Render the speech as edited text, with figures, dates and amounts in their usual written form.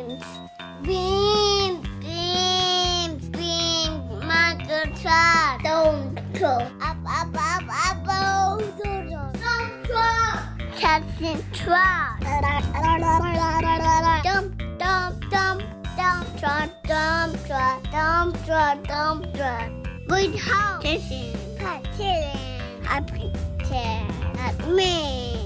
Beams, beams, beams, monster truck. Don't truck. Up, oh, dump truck. Chassis truck. Dump, truck, dump truck, dump truck, dump truck. Good house. Chasing. I pretend. Not me.